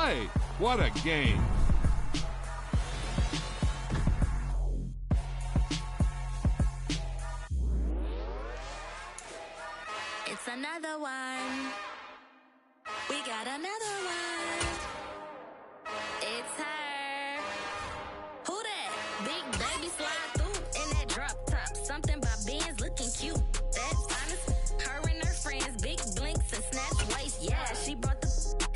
play. What a game. It's another one. We got another one. It's her. Who that? Big baby slide through in that drop top. Something by Benz looking cute. That's honest. Her and her friends, big blinks and snatch waist. Yeah, she brought the.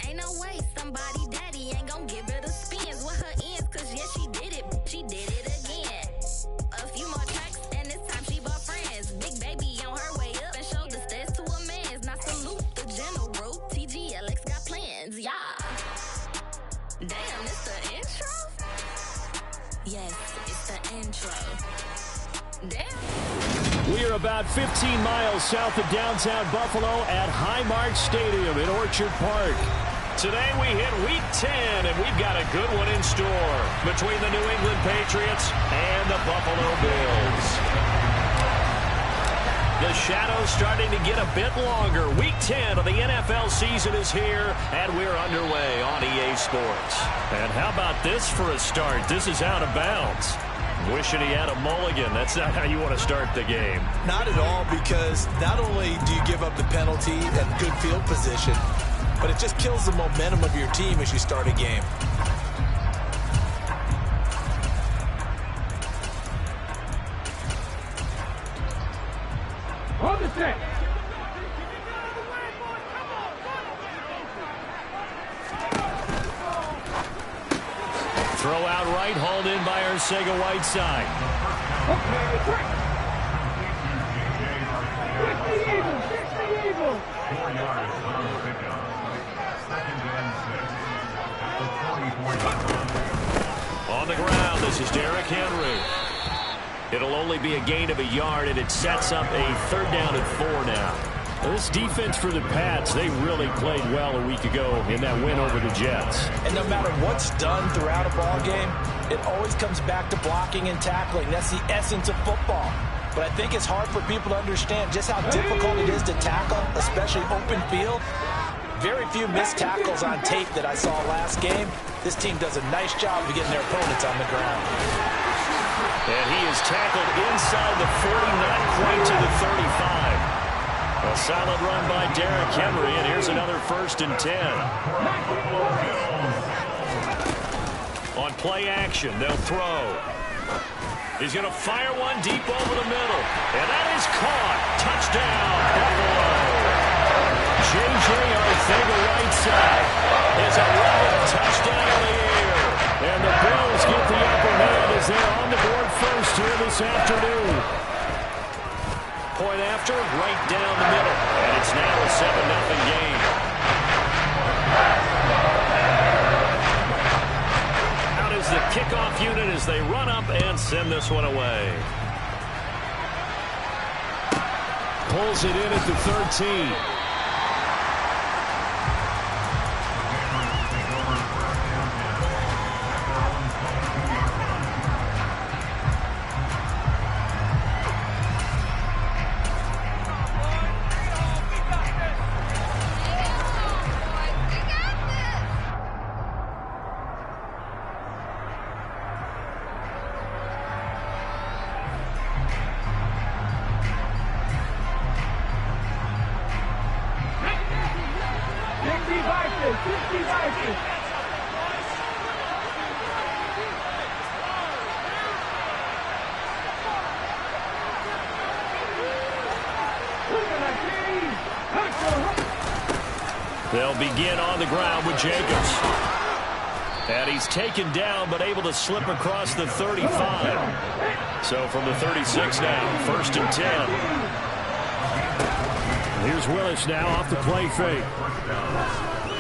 Ain't no way somebody daddy ain't gon' give her the spins with her ends. Cause yeah, she did it. She did it again. A few more tracks and this time she brought friends. Big baby on her way up and showed the stairs to a man's. Now salute the general. TGLX got plans, yeah. Damn, it's the intro? Yes, it's the intro. Damn. We are about 15 miles south of downtown Buffalo at Highmark Stadium in Orchard Park. Today we hit Week 10, and we've got a good one in store between the New England Patriots and the Buffalo Bills. The shadow's starting to get a bit longer. Week 10 of the NFL season is here, and we're underway on EA Sports. And how about this for a start? This is out of bounds. Wishing he had a mulligan. That's not how you want to start the game. Not at all, because not only do you give up the penalty and good field position, but it just kills the momentum of your team as you start a game. Hold the set. Throw out right, hauled in by Arcega-Whiteside. On the ground, this is Derrick Henry. It'll only be a gain of a yard, and it sets up a 3rd down and 4 now. This defense for the Pats, they really played well a week ago in that win over the Jets. And no matter what's done throughout a ball game, it always comes back to blocking and tackling. That's the essence of football. But I think it's hard for people to understand just how difficult it is to tackle, especially open field. Very few missed tackles on tape that I saw last game. This team does a nice job of getting their opponents on the ground. And he is tackled inside the 40, not quite to the 35. A solid run by Derrick Henry, and here's another 1st and 10. On play action, they'll throw. He's going to fire one deep over the middle, and that is caught. Touchdown, Buffalo. J.J. Arcega-Whiteside is 11th touchdown of the year. And the Bills get the upper hand as they're on the board first here this afternoon. Point after, right down the middle. And it's now a 7-0 game. Out is the kickoff unit as they run up and send this one away. Pulls it in at the 13. They'll begin on the ground with Jacobs. And he's taken down, but able to slip across the 35. So from the 36 now, 1st and 10. Here's Willis now off the play fake.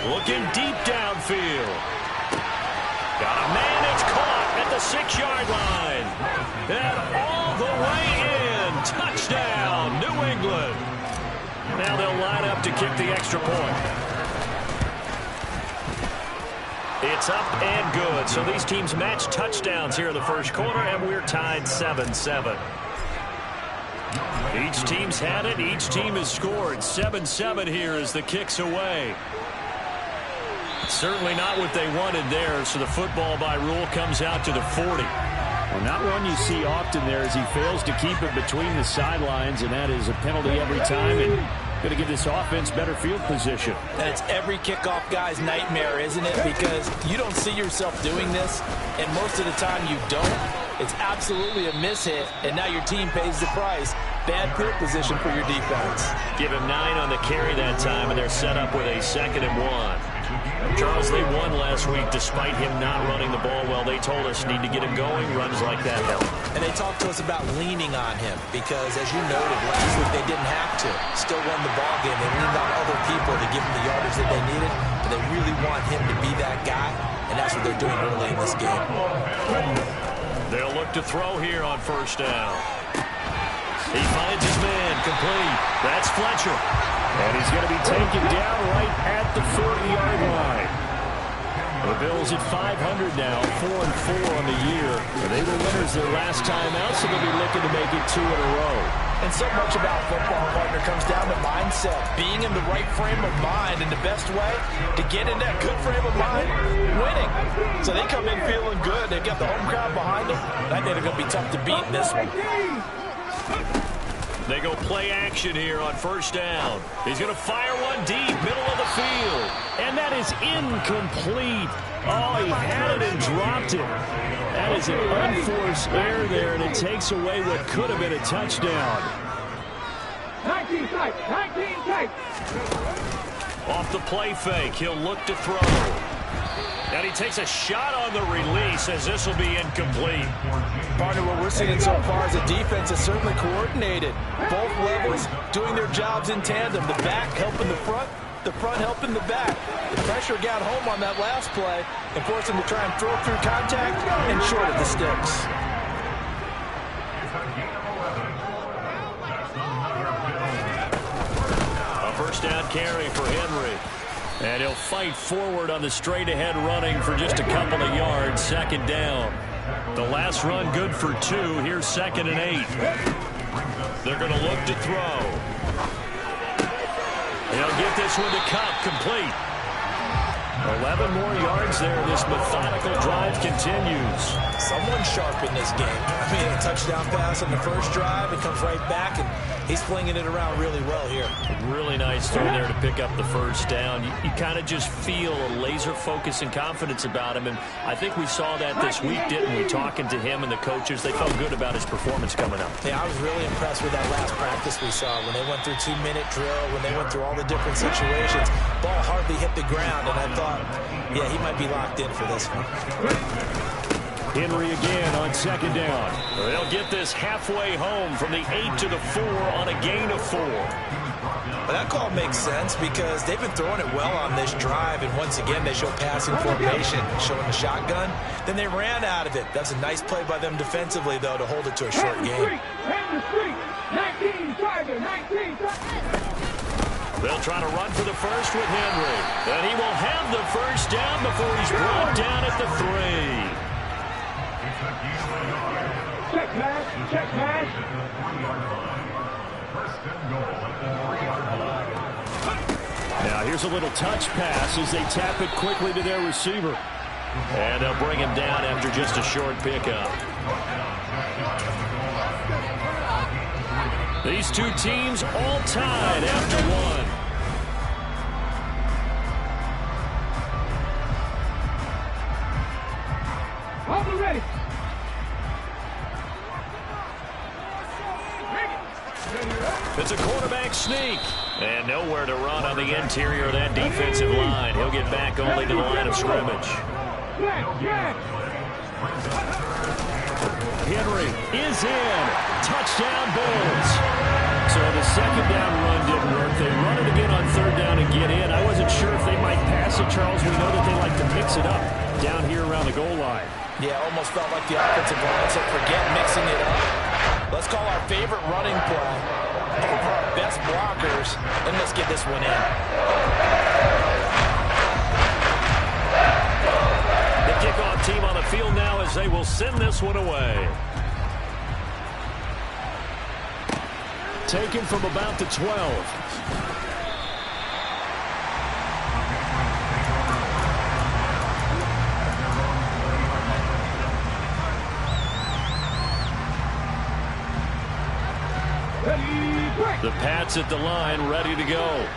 Looking deep downfield. Got a man, it's caught at the 6-yard line. And all the way in. Touchdown, New England. Now they'll line up to kick the extra point. It's up and good. So these teams match touchdowns here in the first quarter, and we're tied 7-7. Each team's had it. Each team has scored. 7-7 here as the kick's away. Certainly not what they wanted there, so the football by rule comes out to the 40. Well, not one you see often there as he fails to keep it between the sidelines, and that is a penalty every time, and going to give this offense better field position. And it's every kickoff guy's nightmare, isn't it? Because you don't see yourself doing this, and most of the time you don't. It's absolutely a mishit, and now your team pays the price. Bad field position for your defense. Give him 9 on the carry that time, and they're set up with a 2nd and 1. Charles, they won last week despite him not running the ball well. They told us need to get him going. Runs like that help. And they talked to us about leaning on him because, as you noted, last week they didn't have to. Still won the ball game. They leaned on other people to give them the yardage that they needed. But they really want him to be that guy, and that's what they're doing early in this game. They'll look to throw here on 1st down. He finds his man, complete. That's Fletcher. And he's going to be taken down right at the 40-yard line. The Bills at 500 now, 4-4 on the year. They were winners their last time out, so they'll be looking to make it 2 in a row. And so much about football, partner, comes down to mindset. Being in the right frame of mind, and the best way to get in that good frame of mind, winning. So they come in feeling good. They've got the home crowd behind them. I think they're going to be tough to beat in this one. They go play action here on 1st down. He's going to fire one deep, middle of the field. And that is incomplete. Oh, he had it and dropped it. That is an unforced error there, and it takes away what could have been a touchdown. 19 tight, 19 tight. Off the play fake, he'll look to throw. And he takes a shot on the release as this will be incomplete. Partner, what we're seeing so far is the defense is certainly coordinated. Both levels doing their jobs in tandem. The back helping the front helping the back. The pressure got home on that last play and forced them to try and throw through contact and short of the sticks. A 1st down carry for Henry. And he'll fight forward on the straight-ahead running for just a couple of yards. 2nd down. The last run good for 2. Here's 2nd and 8. They're going to look to throw. He'll get this one to Cup, complete. 11 more yards there. This methodical drive continues. Someone's sharp in this game. I mean, a touchdown pass on the first drive. It comes right back, and he's flinging it around really well here. Really nice throw there to pick up the 1st down. You kind of just feel a laser focus and confidence about him, and I think we saw that this week, didn't we? Talking to him and the coaches, they felt good about his performance coming up. Yeah, I was really impressed with that last practice we saw when they went through 2-minute drill, when they went through all the different situations. Ball hardly hit the ground, and I thought, yeah, he might be locked in for this one. Henry again on 2nd down. They'll get this halfway home from the 8 to the 4 on a gain of 4. But that call makes sense because they've been throwing it well on this drive, and once again they show passing formation, showing the shotgun. Then they ran out of it. That's a nice play by them defensively, though, to hold it to a short game. 19 tiger, 19 tiger. They'll try to run for the first with Henry. And he will have the 1st down before he's brought down at the 3. Check pass, check pass. Now here's a little touch pass as they tap it quickly to their receiver. And they'll bring him down after just a short pickup. These two teams all tied after 1. I'll be ready. It's a quarterback sneak. And nowhere to run on the interior of that defensive line. He'll get back only to the line of scrimmage. Henry is in. Touchdown, Bills. So the 2nd down run didn't work. They run it again on 3rd down and get in. I wasn't sure if they might pass it, Charles. We know that they like to mix it up down here around the goal line. Yeah, almost felt like the offensive line said, forget mixing it up. Let's call our favorite running play over our best blockers, and let's get this one in. The kickoff team on the field now as they will send this one away. Taken from about the 12. The Pats at the line, ready to go.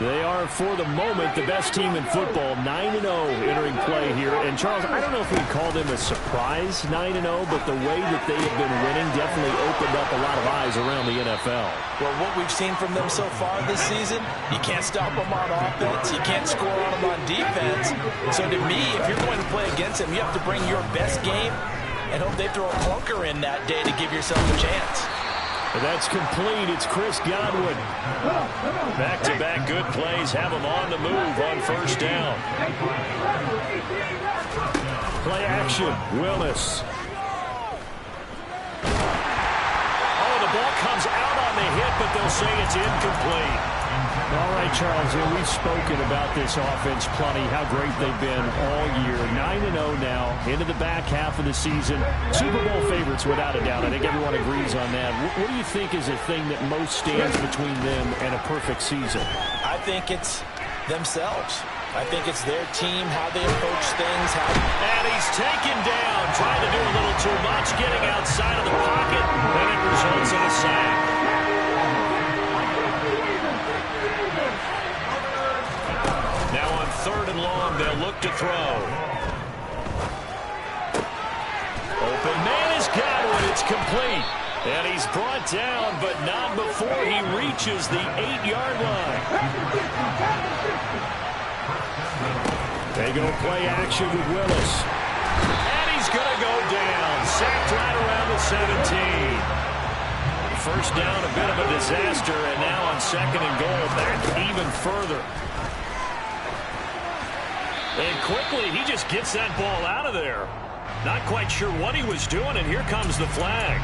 They are, for the moment, the best team in football, 9-0 entering play here. And, Charles, I don't know if we call them a surprise 9-0, but the way that they have been winning definitely opened up a lot of eyes around the NFL. Well, what we've seen from them so far this season, you can't stop them on offense. You can't score on them on defense. So, to me, if you're going to play against them, you have to bring your best game and hope they throw a clunker in that day to give yourself a chance. That's complete. It's Chris Godwin. Back-to-back good plays have him on the move on first down. Play action. Willis. Oh, the ball comes out on the hit, but they'll say it's incomplete. All right, Charles, we've spoken about this offense plenty, how great they've been all year. 9-0 now, into the back half of the season. Super Bowl favorites, without a doubt. I think everyone agrees on that. What do you think is the thing that most stands between them and a perfect season? I think it's themselves. I think it's their team, how they approach things. And he's taken down, trying to do a little too much, getting outside of the pocket, and it results in a sack. Now on 3rd and long, they'll look to throw. Open man is Godwin. It's complete. And he's brought down, but not before he reaches the 8-yard line. They go play action with Willis. And he's going to go down. Sacked right around the 17. First down, a bit of a disaster, and now on 2nd and goal, back even further. And quickly, he just gets that ball out of there. Not quite sure what he was doing, and here comes the flag.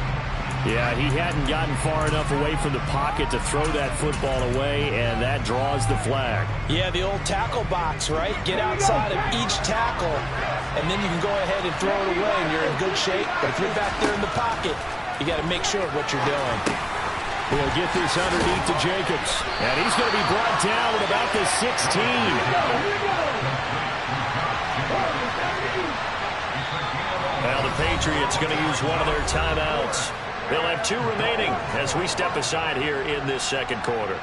Yeah, he hadn't gotten far enough away from the pocket to throw that football away, and that draws the flag. Yeah, the old tackle box, right? Get outside of each tackle, and then you can go ahead and throw it away, and you're in good shape. But if you're back there in the pocket, you got to make sure of what you're doing. We'll get this underneath to Jacobs. And he's going to be brought down at about the 16. Now the Patriots going to use one of their timeouts. They'll have 2 remaining as we step aside here in this 2nd quarter.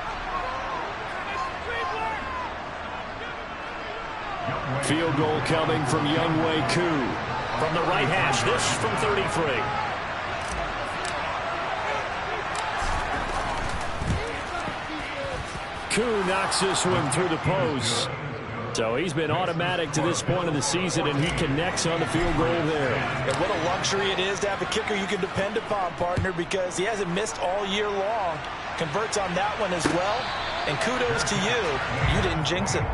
Field goal coming from Younghoe Koo. From the right hash, this from 33. Koo knocks this one through the post. So he's been automatic to this point of the season, and he connects on the field goal there. And what a luxury it is to have a kicker you can depend upon, partner, because he hasn't missed all year long. Converts on that one as well. And kudos to you. You didn't jinx it.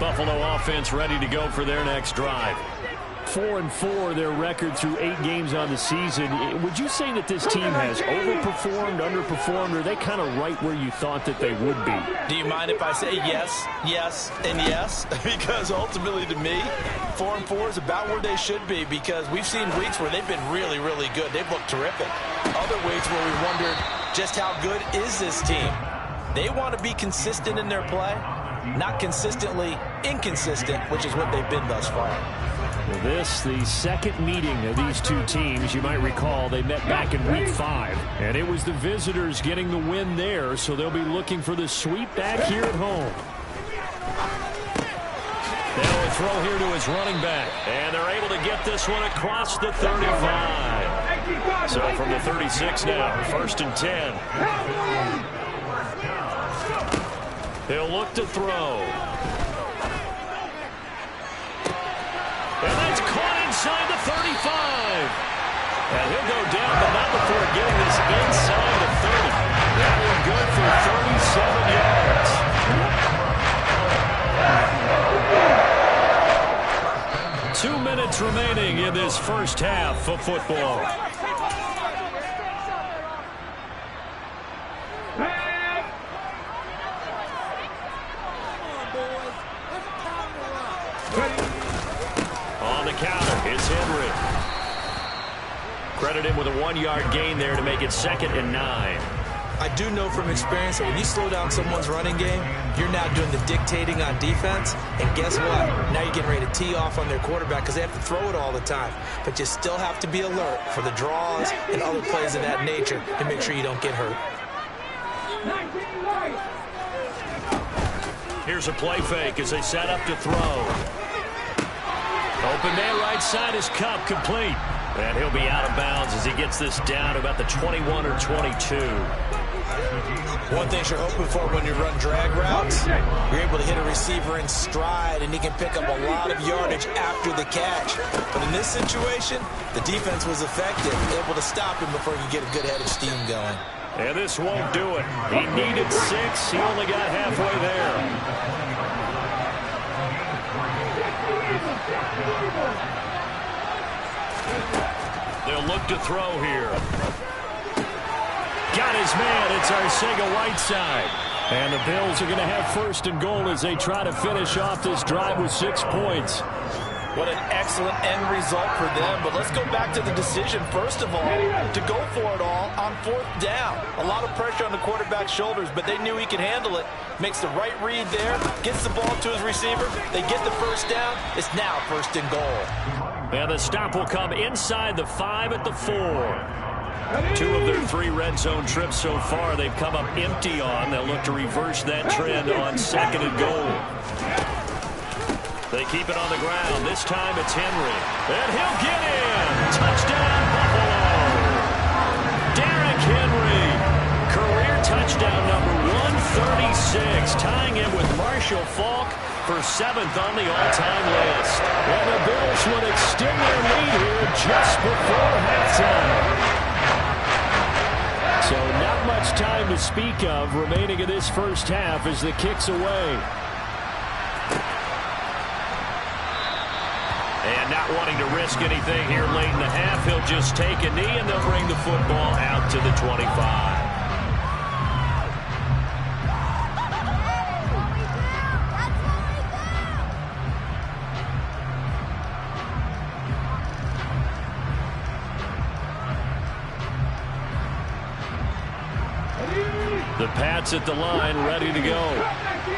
Buffalo offense ready to go for their next drive. 4-4, their record through 8 games on the season. Would you say that this team has overperformed, underperformed, or are they kind of right where you thought that they would be? Do you mind if I say yes, yes, and yes? Because ultimately to me, 4-4 is about where they should be, because we've seen weeks where they've been really, really good. They've looked terrific. Other weeks where we wondered just how good is this team. They want to be consistent in their play, not consistently inconsistent, which is what they've been thus far. Well, this, the second meeting of these two teams. You might recall they met back in Week 5, and it was the visitors getting the win there, so they'll be looking for the sweep back here at home. Now a throw here to his running back, and they're able to get this one across the 35. So from the 36 now, 1st and 10. He'll look to throw. And that's caught inside the 35. And he'll go down, but not before getting this inside the 30. That one good for 37 yards. 2 minutes remaining in this first half of football. Credit him with a 1-yard gain there to make it 2nd and 9. I do know from experience that when you slow down someone's running game, you're now doing the dictating on defense. And guess what? Now you're getting ready to tee off on their quarterback because they have to throw it all the time. But you still have to be alert for the draws and other plays of that nature to make sure you don't get hurt. Here's a play fake as they set up to throw. Open man right side is Cup, complete. And he'll be out of bounds as he gets this down to about the 21 or 22. One thing you're hoping for when you run drag routes, you're able to hit a receiver in stride, and he can pick up a lot of yardage after the catch. But in this situation, the defense was effective, able to stop him before he could get a good head of steam going. And this won't do it. He needed 6. He only got halfway there. They'll look to throw here. Got his man. It's Arcega-Whiteside. And the Bills are going to have first and goal as they try to finish off this drive with 6 points. What an excellent end result for them. But let's go back to the decision, first of all, to go for it all on 4th down. A lot of pressure on the quarterback's shoulders, but they knew he could handle it. Makes the right read there, gets the ball to his receiver. They get the first down. It's now first and goal. And the stop will come inside the 5 at the 4. 2 of their 3 red zone trips so far they've come up empty on. They'll look to reverse that trend on 2nd and goal. They keep it on the ground. This time it's Henry. And he'll get in. Touchdown, Buffalo. Derrick Henry. Career touchdown number 136. Tying him with Marshall Faulk for 7th on the all-time list. And the Bills would extend their lead here just before halftime. So not much time to speak of remaining in this first half as the kick's away. And not wanting to risk anything here late in the half, he'll just take a knee and they'll bring the football out to the 25. The Pats at the line, ready to go.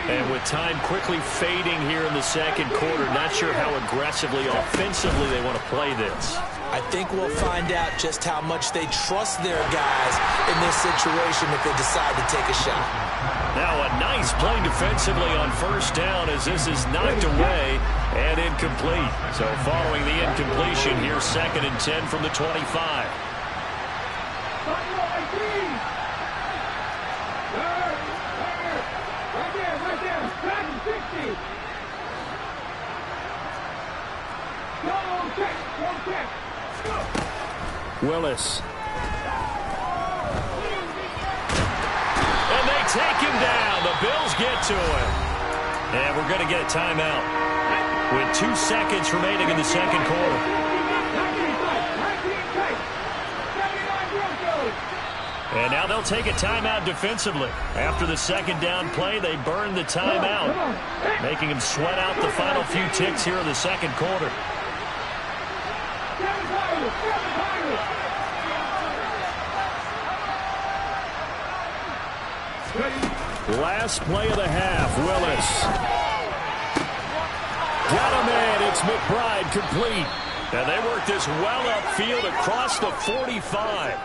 And with time quickly fading here in the second quarter, not sure how aggressively, offensively they want to play this. I think we'll find out just how much they trust their guys in this situation if they decide to take a shot. Now a nice play defensively on first down as this is knocked away and incomplete. So following the incompletion, here's 2nd and 10 from the 25. Willis. And they take him down. The Bills get to him. And we're going to get a timeout with 2 seconds remaining in the second quarter. And now they'll take a timeout defensively. After the second down play, they burn the timeout, making them sweat out the final few ticks here in the second quarter. Last play of the half, Willis. Got a man, it's McBride, complete. And they work this well upfield across the 45.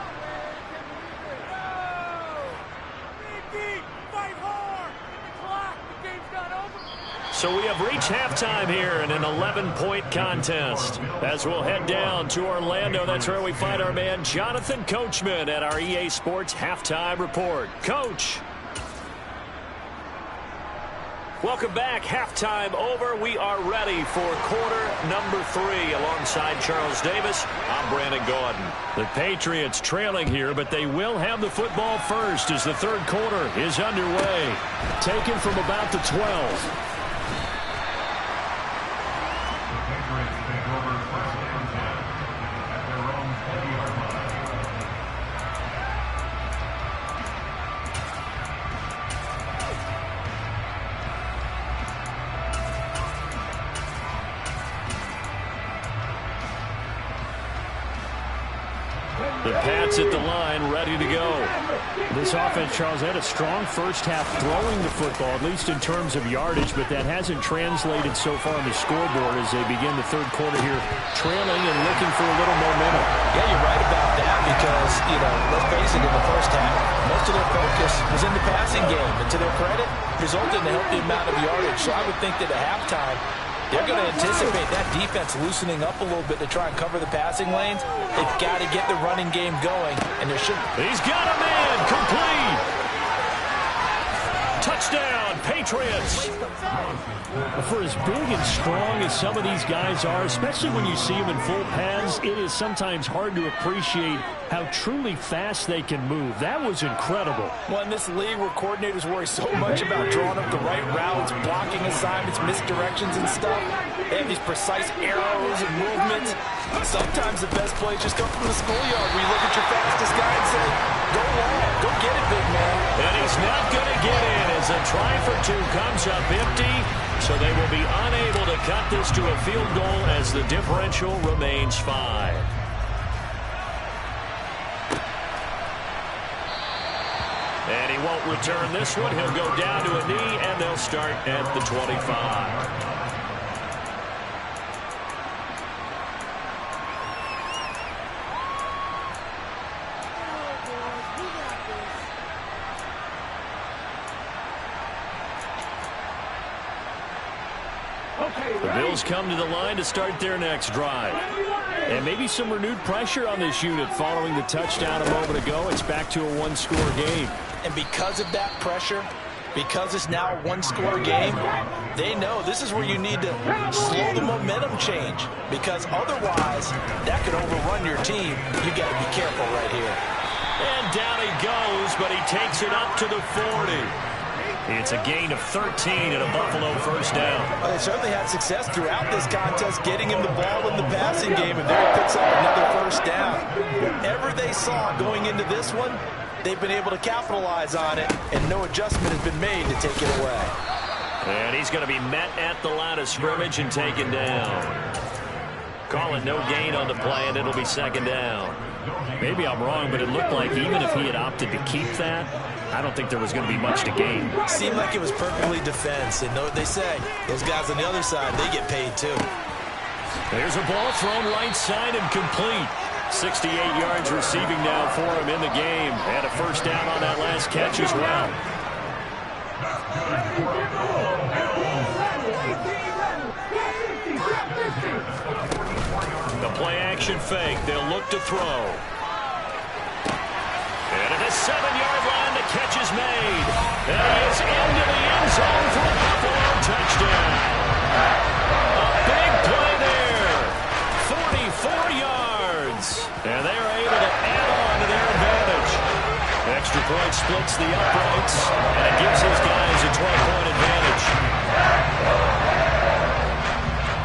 So we have reached halftime here in an 11-point contest. As we'll head down to Orlando, that's where we find our man Jonathan Coachman at our EA Sports Halftime Report. Coach. Welcome back. Halftime over. We are ready for quarter number 3 alongside Charles Davis. I'm Brandon Gordon. The Patriots trailing here, but they will have the football first as the third quarter is underway. Taken from about the 12. The Pats at the line, ready to go. This offense, Charles, had a strong first half throwing the football, at least in terms of yardage, but that hasn't translated so far on the scoreboard as they begin the third quarter here, trailing and looking for a little momentum. Yeah, you're right about that because, let's face it, in the first half, most of their focus was in the passing game. And to their credit, resulted in a healthy amount of yardage. So I would think that at halftime, they're going to anticipate that defense loosening up a little bit to try and cover the passing lanes. They've got to get the running game going, and there should... He's got a man, complete. Touchdown, Patriots. For as big and strong as some of these guys are, especially when you see them in full pads, it is sometimes hard to appreciate how truly fast they can move. That was incredible. Well, in this league where coordinators worry so much about drawing up the right routes, blocking assignments, misdirections and stuff, they have these precise arrows and movements. Sometimes the best plays just come from the schoolyard where you look at your fastest guy and say, go long, go get it, big man. And he's not going to get in as a try for two comes up empty. So they will be unable to cut this to a field goal as the differential remains 5. And he won't return this one. He'll go down to a knee, and they'll start at the 25. The Bills come to the line to start their next drive. And maybe some renewed pressure on this unit following the touchdown a moment ago. It's back to a one-score game. And because of that pressure, because it's now a one-score game, they know this is where you need to slow the momentum change. Because otherwise, that could overrun your team. You got to be careful right here. And down he goes, but he takes it up to the 40. It's a gain of 13 and a Buffalo first down. Well, they certainly had success throughout this contest getting him the ball in the passing game, and there he picks up another first down. Whatever they saw going into this one, they've been able to capitalize on it, and no adjustment has been made to take it away. And he's going to be met at the line of scrimmage and taken down. Calling no gain on the play, and it'll be second down. Maybe I'm wrong, but it looked like even if he had opted to keep that, I don't think there was going to be much to gain. It seemed like it was perfectly defense, and know what they say. Those guys on the other side, they get paid too. There's a ball thrown right side and complete. 68 yards receiving now for him in the game. And a first down on that last catch as well. The play-action fake. They'll look to throw. And at the 7-yard line, the catch is made. And he is into the end zone for a Buffalo touchdown. A big play there. 44 yards. And they are able to add on to their advantage. Extra point splits the uprights, and it gives his guys a 12-point advantage.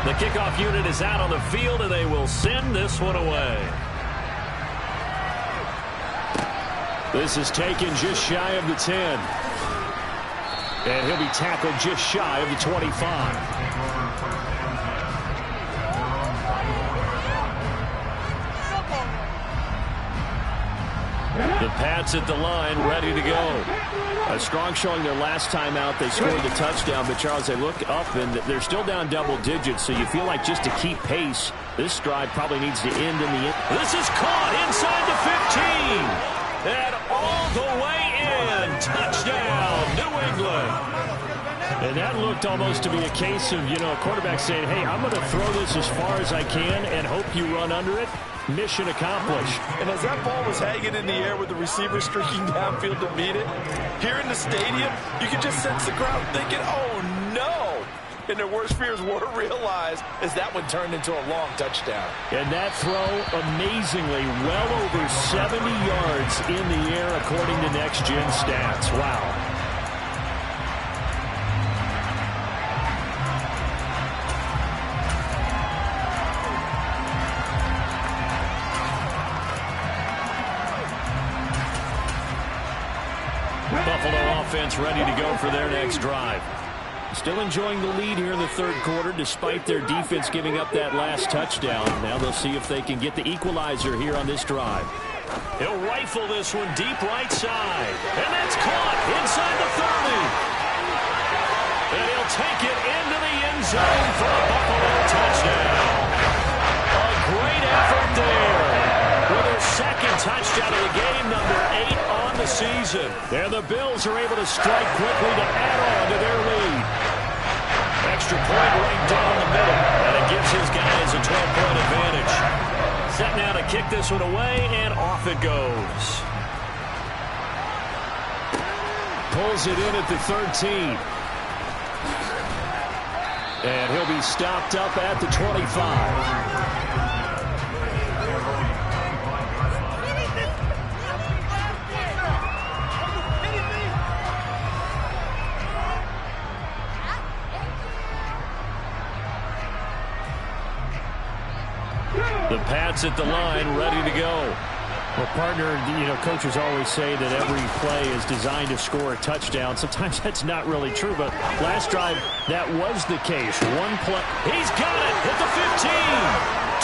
The kickoff unit is out on the field, and they will send this one away. This is taken just shy of the 10. And he'll be tackled just shy of the 25. The Pats at the line, ready to go. A strong showing their last time out. They scored the touchdown, but Charles, they look up and they're still down double digits, so you feel like just to keep pace, this drive probably needs to end in the end. This is caught inside the 15. And all the way in. Touchdown, New England. And that looked almost to be a case of, a quarterback saying, hey, I'm going to throw this as far as I can and hope you run under it. Mission accomplished. And as that ball was hanging in the air with the receiver streaking downfield to meet it, here in the stadium, you could just sense the crowd thinking, oh, no. And their worst fears were realized as that one turned into a long touchdown. And that throw, amazingly, well over 70 yards in the air, according to Next Gen Stats. Wow. Buffalo offense ready to go for their next drive. Still enjoying the lead here in the third quarter despite their defense giving up that last touchdown. Now they'll see if they can get the equalizer here on this drive. He'll rifle this one deep right side. And that's caught inside the 30. And he'll take it into the end zone for a Buffalo touchdown. A great effort there. With their second touchdown of the game, number 8 on the season. And the Bills are able to strike quickly to add on to their lead. Extra point right down the middle. And it gives his guys a 12-point advantage. Set now to kick this one away, and off it goes. Pulls it in at the 13. And he'll be stopped up at the 25. The Pats at the line, ready to go. Well, partner, coaches always say that every play is designed to score a touchdown. Sometimes that's not really true, but last drive, that was the case. One play. He's got it at the 15.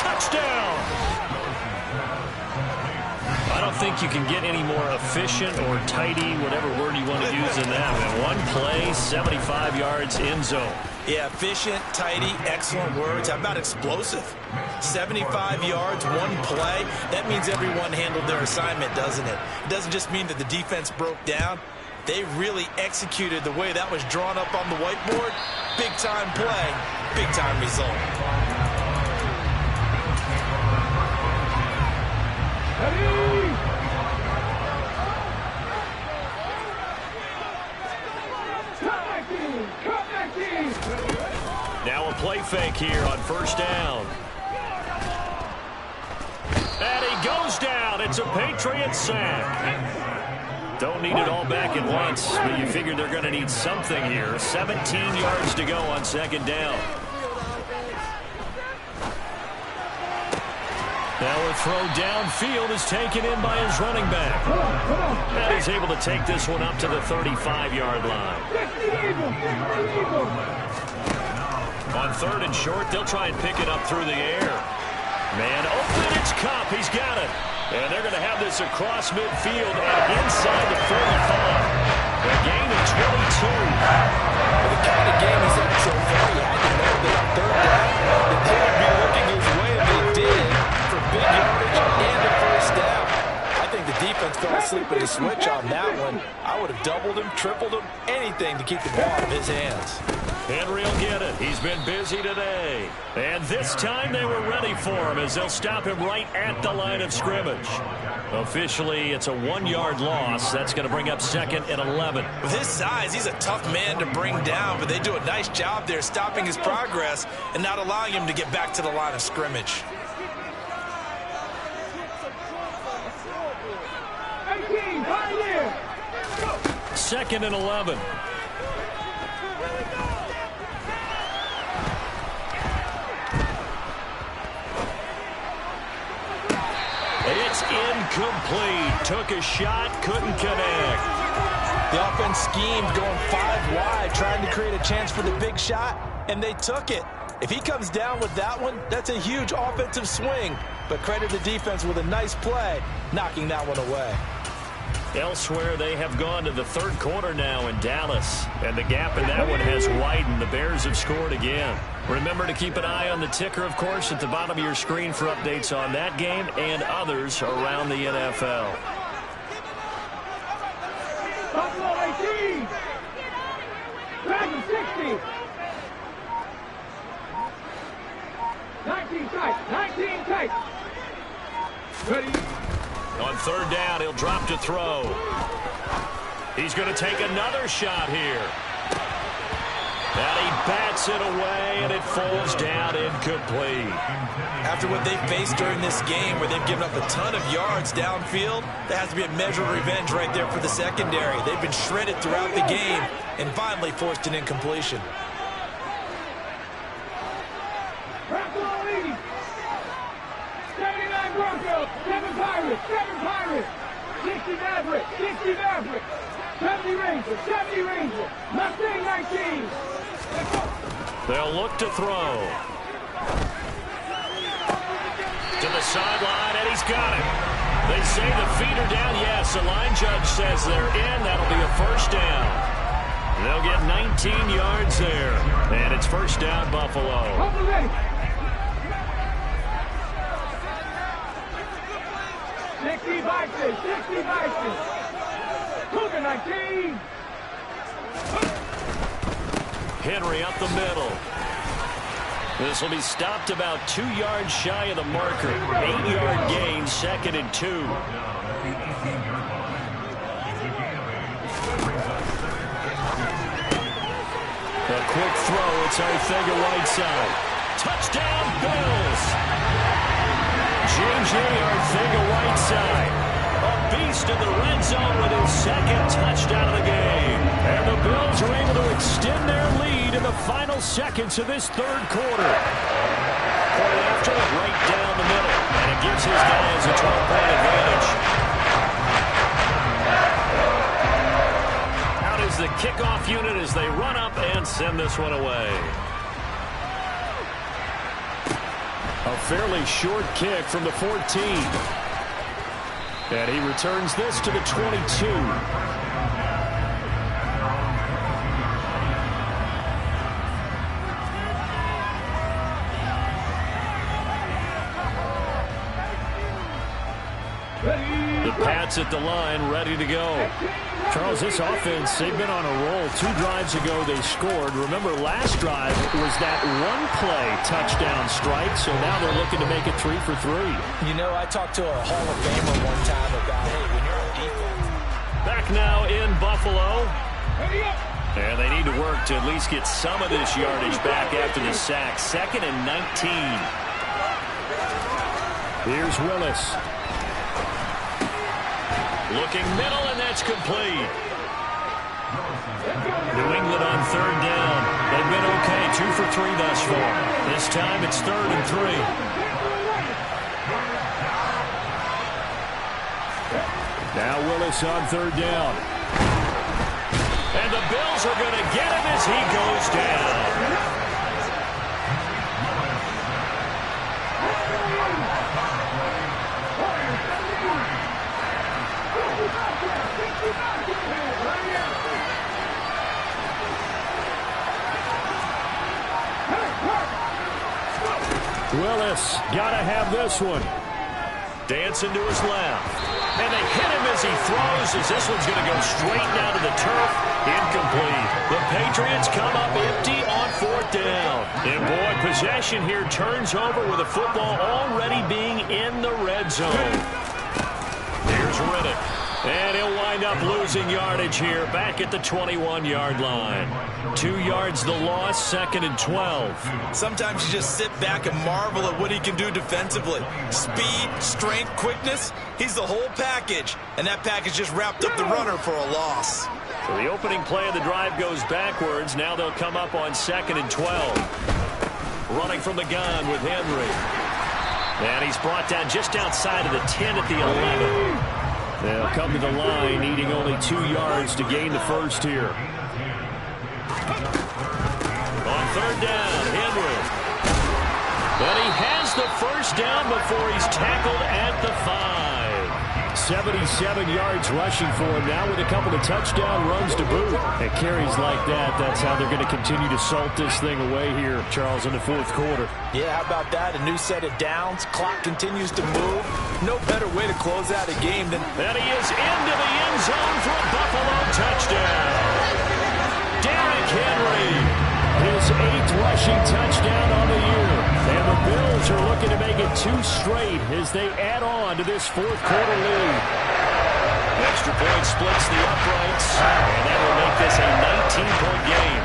Touchdown. I don't think you can get any more efficient or tidy, whatever word you want to use in that. One play, 75 yards, end zone. Yeah, efficient, tidy, excellent words. How about explosive? 75 yards, one play. That means everyone handled their assignment, doesn't it? It doesn't just mean that the defense broke down. They really executed the way that was drawn up on the whiteboard. Big-time play, big-time result. Now a play fake here on first down. And he goes down. It's a Patriots sack. Don't need it all back at once, but you figure they're going to need something here. 17 yards to go on second down. Now a throw downfield is taken in by his running back. And he's able to take this one up to the 35-yard line. On third and short, they'll try and pick it up through the air. Man open, it's Cup. He's got it. And they're going to have this across midfield and inside the 45. A gain of 22. For the kind of game he's had so far, you had to know that on third down, the team would be looking his way, and they did, for big yardage and a first down. I think the defense fell asleep at the switch on that one. I would have doubled him, tripled him, anything to keep the ball out of his hands. Henry will get it. He's been busy today. And this time they were ready for him as they'll stop him right at the line of scrimmage. Officially, it's a 1-yard loss. That's going to bring up second and 11. With his size, he's a tough man to bring down, but they do a nice job there stopping his progress and not allowing him to get back to the line of scrimmage. 18, Pioneer. Second and 11. It's incomplete. Took a shot, couldn't connect. The offense schemed going 5 wide, trying to create a chance for the big shot, and they took it. If he comes down with that one, that's a huge offensive swing. But credit the defense with a nice play, knocking that one away. Elsewhere, they have gone to the third quarter now in Dallas. And the gap in that one has widened. The Bears have scored again. Remember to keep an eye on the ticker, of course, at the bottom of your screen for updates on that game and others around the NFL. Buffalo 18. Dragon 60. 19 tight. 19 tight. Ready. On third down, he'll drop to throw. He's going to take another shot here. And he bats it away, and it falls down incomplete. After what they faced during this game, where they've given up a ton of yards downfield, there has to be a measure of revenge right there for the secondary. They've been shredded throughout the game and finally forced an incompletion. Buffalo 80. 79 Broncos. 7 Pirates. 7 Pirates. 60 Mavericks. 60 Mavericks. 70 Rangers. 70 Rangers. Mustang 19. They'll look to throw. To the sideline, and he's got it. They say the feet are down. Yes, the line judge says they're in. That'll be a first down. They'll get 19 yards there. And it's first down, Buffalo. 60 boxes, 60 boxes. Cougar 19. Henry up the middle. This will be stopped about 2 yards shy of the marker. 8-yard gain, 2nd and 2. A quick throw. It's Arcega-Whiteside. Touchdown, Bills. J.J. Arcega-Whiteside. A beast in the red zone with his 2nd touchdown of the game. And the Bills are able to extend their lead in the final seconds of this 3rd quarter. Point after it right down the middle. And it gives his guys a 12-point advantage. Out is the kickoff unit as they run up and send this one away. A fairly short kick from the 14. And he returns this to the 22. The Pats at the line, ready to go. Charles, this offense, they've been on a roll. 2 drives ago they scored. Remember, last drive was that one-play touchdown strike, so now they're looking to make it 3 for 3. You know, I talked to a Hall of Famer one time about, hey, when you're on defense. Back now in Buffalo. And they need to work to at least get some of this yardage back after the sack. 2nd and 19. Here's Willis. Looking middle, and that's complete. New England on 3rd down. They've been okay, 2 for 3 thus far. This time it's 3rd and 3. Now Willis on 3rd down. And the Bills are going to get him as he goes down. Willis, gotta have this one. Dancing to his left. And they hit him as he throws, as this one's going to go straight down to the turf. Incomplete. The Patriots come up empty on 4th down. And boy, possession here turns over with the football already being in the red zone. Here's Riddick. And he'll wind up losing yardage here back at the 21-yard line. 2 yards the loss, 2nd and 12. Sometimes you just sit back and marvel at what he can do defensively. Speed, strength, quickness, he's the whole package. And that package just wrapped up the runner for a loss. So the opening play of the drive goes backwards. Now they'll come up on 2nd and 12. Running from the gun with Henry. And he's brought down just outside of the 10 at the 11. They'll come to the line, needing only 2 yards to gain the first here. On 3rd down, Henry. But he has the first down before he's tackled at the 5. 77 yards rushing for him now with a couple of touchdown runs to boot. And carries like that, that's how they're going to continue to salt this thing away here, Charles, in the 4th quarter. Yeah, how about that? A new set of downs. Clock continues to move. No better way to close out a game than... And he is into the end zone for a Buffalo touchdown. Derrick Henry. His 8th rushing touchdown on the year. And the Bills are looking to make it 2 straight as they add on to this 4th quarter lead. Extra point splits the uprights. And that will make this a 19-point game.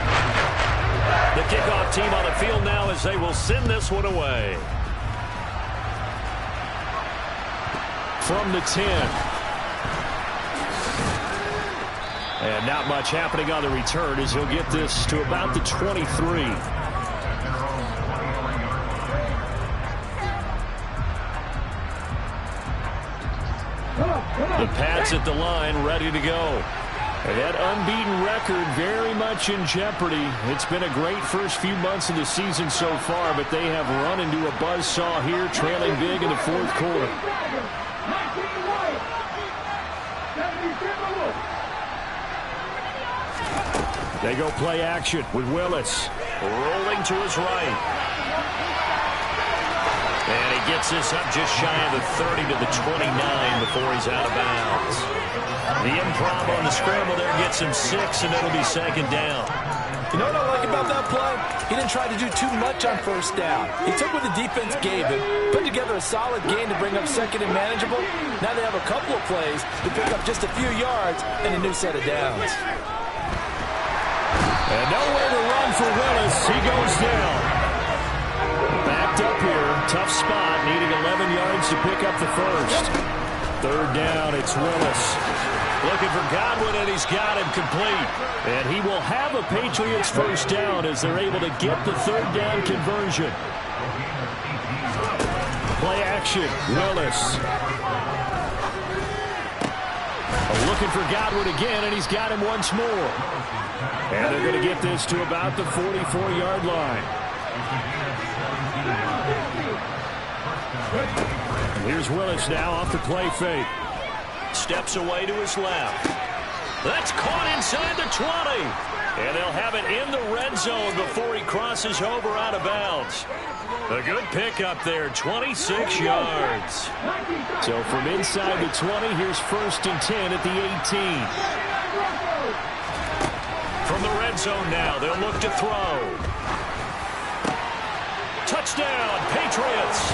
The kickoff team on the field now as they will send this one away. From the 10. And not much happening on the return as he'll get this to about the 23. The Pats at the line, ready to go. And that unbeaten record very much in jeopardy. It's been a great first few months of the season so far, but they have run into a buzzsaw here, trailing big in the 4th quarter. They go play action with Willis. Rolling to his right. And he gets this up just shy of the 30 to the 29 before he's out of bounds. The improv on the scramble there gets him 6, and it'll be second down. You know what I like about that play? He didn't try to do too much on first down. He took what the defense gave him, put together a solid gain to bring up second and manageable. Now they have a couple of plays to pick up just a few yards and a new set of downs. And nowhere to run for Willis. He goes down. Backed up here. Tough spot. Needing 11 yards to pick up the first. Third down. It's Willis. Looking for Godwin, and he's got him complete. And he will have a Patriots first down as they're able to get the third down conversion. Play action. Willis. Looking for Godwin again, and he's got him once more. And they're going to get this to about the 44-yard line. Here's Willis now off the play fake. Steps away to his left. That's caught inside the 20. And they'll have it in the red zone before he crosses over out of bounds. A good pickup there, 26 yards. So from inside the 20, here's 1st and 10 at the 18. From the red zone now, they'll look to throw. Touchdown, Patriots.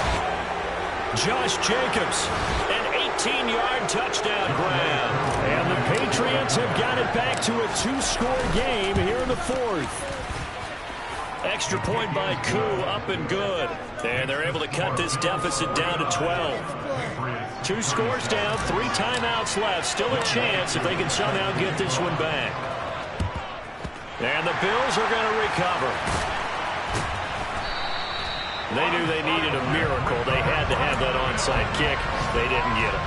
Josh Jacobs, an 18-yard touchdown grab. And the Patriots have got it back to a 2-score game here in the 4th. Extra point by Koo, up and good. And they're able to cut this deficit down to 12. 2 scores down, 3 timeouts left. Still a chance if they can somehow get this one back. And the Bills are going to recover. They knew they needed a miracle. They had to have that onside kick. They didn't get it.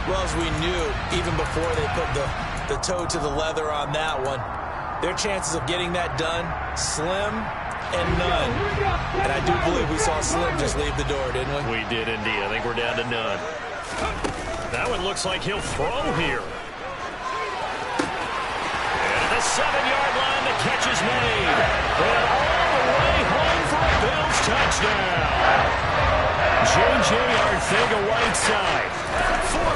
Well, as we knew, even before they put the toe to the leather on that one, their chances of getting that done, slim and none. And I do believe we saw Slim just leave the door, didn't we? We did indeed. I think we're down to none. That one looks like he'll throw here. And at the 7-yard line, the catch is made. And all the way home for a Bills touchdown. J.J. Arthega-Whiteside.